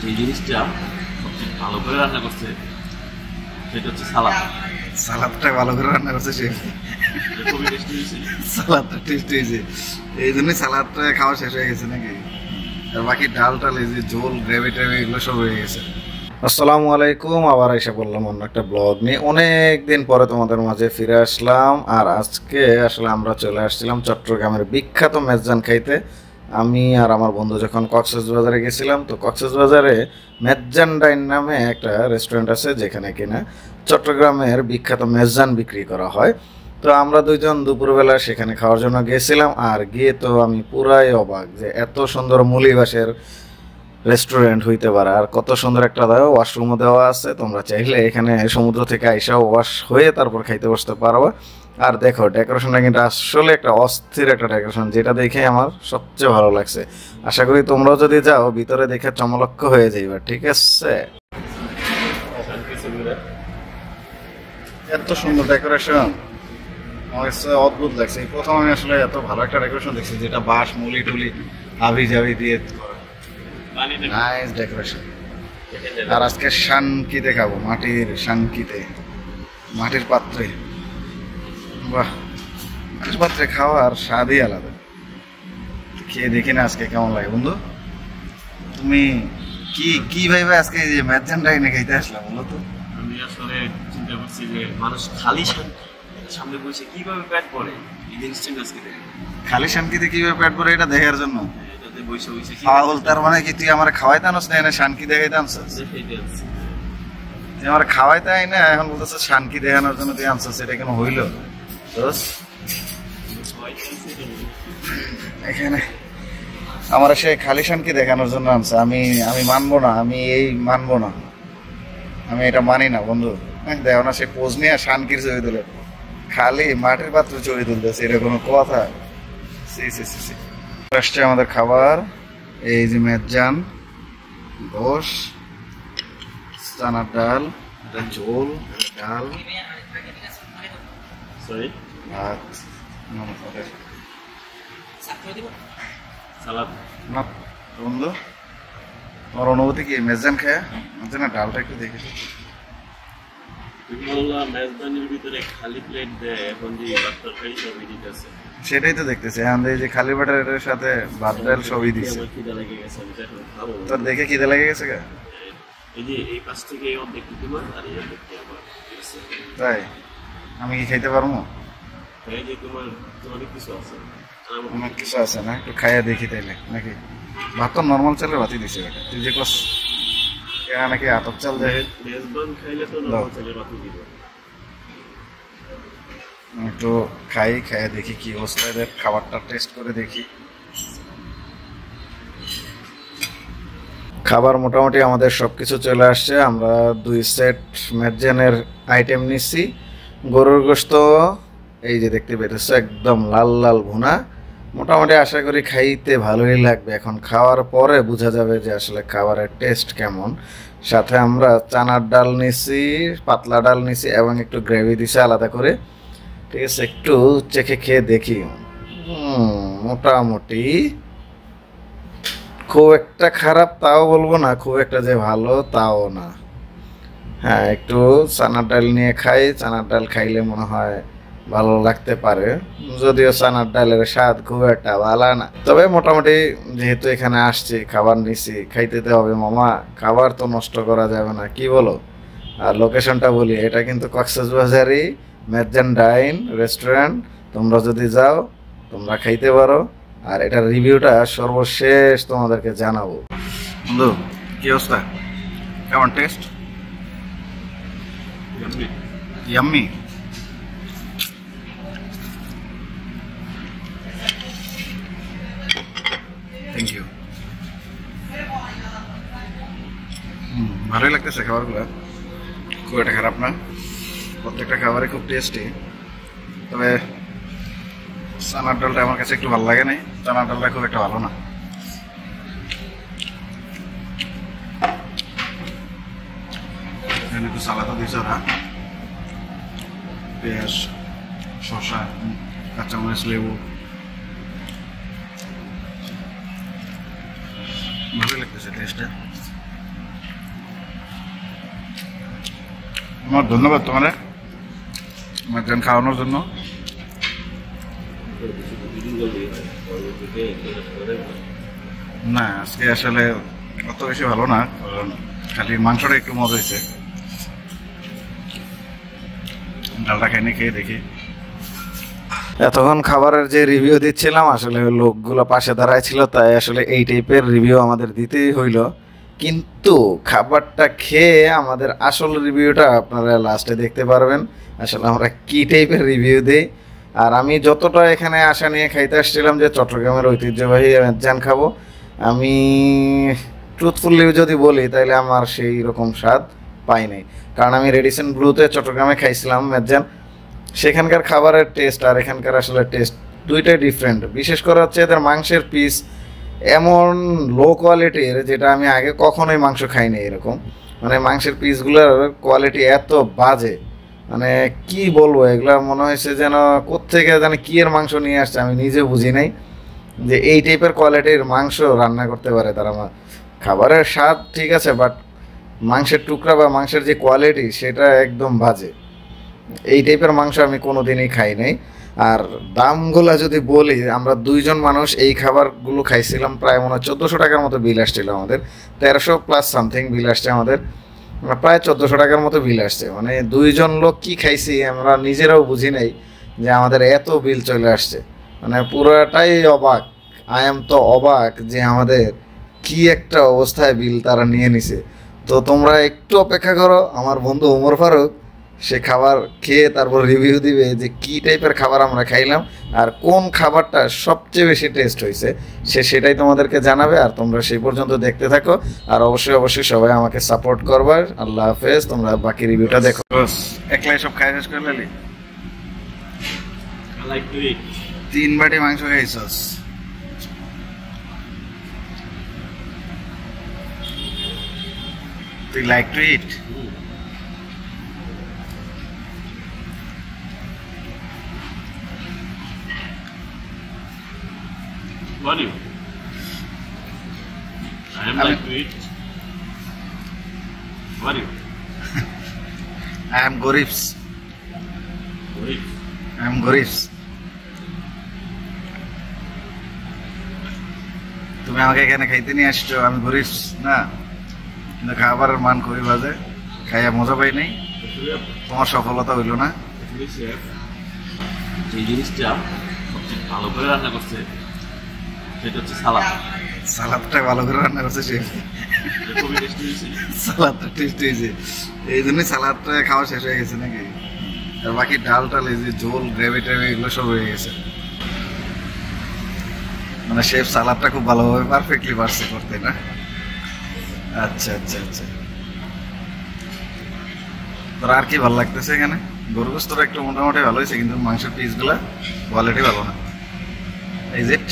যে জিনিসটা সবচেয়ে ভালো করে রান্না করছে সেটা হচ্ছে সালাদ। সালাদটা ভালো করে রান্না করছে সে, খুবই টেস্টি হয়েছে। সালাদটা টেস্টি হয়েছে, এই জন্যই সালাদটা খাওয়া শেষ হয়ে গেছে নাকি? আর বাকি ডাল টাল এই যে ঝোল গ্রেভি টেভি এগুলো সব হয়ে গেছে। আসসালামু আলাইকুম, আবার এসে বললাম অন্য একটা ব্লগ নিয়ে। অনেক দিন পরে তোমাদের মাঝে ফিরে আসলাম। আর আজকে আসলে আমরা চলে আসছিলাম চট্টগ্রামের বিখ্যাত মেজজান খাইতে। আমি আর আমার বন্ধু যখন কক্সবাজারে গেছিলাম, তো কক্সবাজারে মেজজান ডাইন নামে একটা রেস্টুরেন্ট আছে যেখানে কিনা চট্টগ্রামের বিখ্যাত মেজজান বিক্রি করা হয়। তো আমরা দুইজন দুপুরবেলা সেখানে খাওয়ার জন্য গেছিলাম। আর গিয়ে তো আমি পুরাই অবাক যে এত সুন্দর মলিবাসের রেস্টুরেন্ট হইতে পারে, আর কত সুন্দর একটা ওয়াশরুমও দেওয়া আছে। তোমরা চাইলে এখানে সমুদ্র থেকে আইসাও ওয়াশ হয়ে তারপর খাইতে বসতে পারো। আর দেখো ডেকোরেশনটা কিন্তু আসলে একটা অস্থির একটা ডেকোরেশন, যেটা দেখে আমার সবচেয়ে ভালো লাগছে। আশা করি তোমরাও যদি যাও ভিতরে দেখে চমলক্ষ হয়ে যাইবা, ঠিক আছে? এত সুন্দর ডেকোরেশন, আমার কাছে অদ্ভুত লাগছে। এই প্রথম আমি আসলে এত ভালো একটা ডেকোরেশন দেখছি, যেটা বাঁশ মুলি টুলি হাবি জাবি দিয়ে নাইস ডেকোরেশন। আর আজকে শানকিতে খাবো, মাটির শানকিতে, মাটির পাত্রে। বাহ, মাটির পাত্রে খাওয়ার স্বাদই আলাদা। খেয়ে দেখি না আজকে কেমন লাগে। বন্ধু তুমি কি ভাইবা আজকে যে মেজজান ডাইনে খাইতে আসলাম বলো তো? আমি আসলে চিন্তা করছি যে মানুষ খালি সামনে বসে কিভাবে পেট ভরে, এই জিনিসটা আজকে দেখি। খালি শানকিতে কিভাবে পেট ভরে এটা দেখার জন্য এটাতে বসে বসে পাগল। তার মানে কি তুই আমার খাওয়াইতে আনস না, এনে শানকি দেখাইতে আনছিস? তুই আমার খাওয়াইতে আই না, এখন বলতেছে শানকি দেখানোর জন্য তুই আনছিস। এটা কেন হইল? এখানে আমার সে খালি শানকি দেখানোর জন্য আনছে। আমি মানবো না, আমি মানবো না, আমি এটা মানি না বন্ধু। দেখো না, সে পোজ নিয়ে শানকির ছবি তুলে, খালি মাটির পাত্রে ছবি তুলতেছে, এটা কোনো কথা? আসছে আমাদের খাবার, এই যে মেজজান, গোশ, চানার ডাল, ঝোল, ডাল, ভাত, সালাদ। বন্ধু তোমার অনুভূতি কি মেজজান খায়? মেজজানের ডালটা একটু দেখেছি। মেজবানির ভিতরে খালি প্লেট দেয়, এখন যে ভাত তরকারি সবই দিতেছে, সেটাই তো দেখতেছি। এখন এই যে খালি বাটারের সাথে ভাত ডাল সবই দিচ্ছে। খিদা লেগে গেছে, আমি এখন খাবো। তোর দেখে খিদে লেগে গেছে গা? এই যে এই পাশ থেকে এই অর্ধেক তোমার আর এই অর্ধেক আমার। তাই আমি কি খাইতে পারবো? এই যে তোমার অনেক কিছু আছে, অনেক কিছু আছে না, একটু খাইয়া দেখি তাইলে নাকি। ভাত তো নর্মাল চালের ভাতই দিছে বেটা, তুই যে কস নাকি আতপ চাল দেয়। মেজবান খাইলে তো নরমাল চালের ভাতই দিব। একটু খাইয়া দেখি কি অবস্থা, এদের খাবারটা টেস্ট করে দেখি। খাবার মোটামুটি আমাদের সবকিছু চলে আসছে। আমরা 2 সেট মেজজানের আইটেম নিচ্ছি। গরুর গোশত এই যে দেখতে পেতেছো, একদম লাল লাল ভুনা। মোটামুটি আশা করি খাইতে ভালোই লাগবে। এখন খাওয়ার পরে বোঝা যাবে যে আসলে খাবারের টেস্ট কেমন। সাথে আমরা চানার ডাল নিছি, পাতলা ডাল নিছি এবং একটু গ্রেভি দিছি আলাদা করে, ঠিক আছে? একটু চেখে খেয়ে দেখি। মোটামুটি খুব একটা খারাপ তাও বলবো না, খুব একটা যে ভালো তাও না। হ্যাঁ, একটু চানার ডাল নিয়ে খাই। চানার ডাল খাইলে মনে হয় ভালো লাগতে পারে, যদিও চানার ডালের স্বাদ খুব একটা ভালো না। তবে মোটামুটি যেহেতু এখানে আসছি, খাবার নিছি, খাইতে তো হবে মামা, খাবার তো নষ্ট করা যাবে না, কি বলো? আর লোকেশনটা বলি, এটা কিন্তু কক্সবাজারই মেজজান ডাইন রেস্টুরেন্ট। তোমরা যদি যাও তোমরা খাইতে পারো, আর এটার রিভিউটা সর্বশেষ তোমাদেরকে জানাবো। বন্ধু কি অবস্থা, কেমন টেস্ট? ইয়াম্মি। Thank you. ভালোই লাগতেছে খাবারগুলো, খুব একটা খারাপ না। প্রত্যেকটা খাবারে খুব টেস্টি। তবে চানার ডালটা আমার কাছে একটু ভালো লাগে নাই, চানার ডালটা খুব একটা ভালো না। একটু সালাদও দিয়েছে ওরা, পেঁয়াজ, শসা, কাঁচামরিচ, লেবু, ভালোই লাগতেছে টেস্টটা। আমার ধন্যবাদ তোমার মেজান খাওয়ানোর জন্য। না আজকে আসলে অত বেশি ভালো না, কারণ খালি মাংসটা একটু মজা হয়েছে। ডালটা খেয়ে দেখি। এতক্ষণ খাবারের যে রিভিউ দিচ্ছিলাম, আসলে লোকগুলো পাশে দাঁড়ায় ছিল, তাই আসলে এই টাইপের রিভিউ আমাদের দিতেই হইল। কিন্তু খাবারটা খেয়ে আমাদের আসল রিভিউটা আপনারা লাস্টে দেখতে পারবেন, আসলে আমরা কী টাইপের রিভিউ দিই। আর আমি যতটা এখানে আশা নিয়ে খাইতে আসছিলাম যে চট্টগ্রামের ঐতিহ্যবাহী মেজান খাবো, আমি ট্রুথফুলি যদি বলি তাহলে আমার সেই রকম স্বাদ পাই নাই। কারণ আমি রেডিসন ব্লুতে চট্টগ্রামে খাইছিলাম মেজান, সেখানকার খাবারের টেস্ট আর এখানকার আসলে টেস্ট দুইটাই ডিফারেন্ট। বিশেষ করে হচ্ছে এদের মাংসের পিস এমন লো কোয়ালিটির, যেটা আমি আগে কখনোই মাংস খাইনি এরকম। মানে মাংসের পিসগুলোর কোয়ালিটি এত বাজে, মানে কি বলবো, এগুলো মনে হয়েছে যেন কোত্থেকে জানি কি এর মাংস নিয়ে আসছে, আমি নিজে বুঝি নাই যে এই টাইপের কোয়ালিটির মাংস রান্না করতে পারে তারা। খাবারের স্বাদ ঠিক আছে, বাট মাংসের টুকরা বা মাংসের যে কোয়ালিটি সেটা একদম বাজে। এই টাইপের মাংস আমি কোনো দিনই খাই নাই। আর দামগুলো যদি বলি, আমরা দুইজন মানুষ এই খাবারগুলো খাইছিলাম, প্রায় মনে হয় 1400 টাকার মতো বিল আসছিল আমাদের। 1300 প্লাস সামথিং বিল আসছে আমাদের, প্রায় 1400 টাকার মতো বিল আসছে। মানে দুইজন লোক কি খাইছি আমরা নিজেরাও বুঝি নাই যে আমাদের এত বিল চলে আসছে। মানে পুরোটাই অবাক, আই এম তো অবাক যে আমাদের কি একটা অবস্থায় বিল তারা নিয়ে নিছে। তো তোমরা একটু অপেক্ষা করো, আমার বন্ধু ওমর ফারুক সে খাবার খেয়ে তারপর রিভিউ দিবে যে কী টাইপের খাবার আমরা খাইলাম আর কোন খাবারটা সবচেয়ে বেশি টেস্ট হয়েছে, সেটাই তোমাদেরকে জানাবে। আর তোমরা সেই পর্যন্ত দেখতে থাকো, আর অবশ্যই সবাই আমাকে সাপোর্ট করবার। আল্লাহ হাফেজ, তোমরা বাকি রিভিউটা দেখো। একলাই সব খাই শেষ করে নিলি? 3 বাটি মাংস খাইছস? তুই like to it? What do you? I am like to eat. What do you? I am Gorifs. Gorifs? I am Gorifs. তুমি আমাকে এখানে খাইতে নিয়ে আসছো, আমি গরিফস না? কিন্তু খাবারের মান খুবই বাজে, খাইয়া মজা পাই নাই, তোমার সফলতা হইল না। যে জিনিসটা সবচেয়ে ভালো করে রান্না করছে সেটা হচ্ছে সালাদ। সালাদটা ভালো করে রান্না করছে সে, সালাদটা টেস্ট হয়েছে, এই জন্যই সালাদটা খাওয়া শেষ হয়ে গেছে নাকি। আর বাকি ডাল এই যে ঝোল গ্রেভি টেভি এগুলো সব হয়ে গেছে। মানে শেফ সালাদটা খুব ভালোভাবে পারফেক্টলি পারছে করতে না? আচ্ছা। তোর আর কি ভালো লাগতেছে এখানে? গরু গোস্তটা একটু মোটামুটি ভালো হয়েছে, কিন্তু মাংসের পিসগুলা কোয়ালিটি ভালো না। Is it?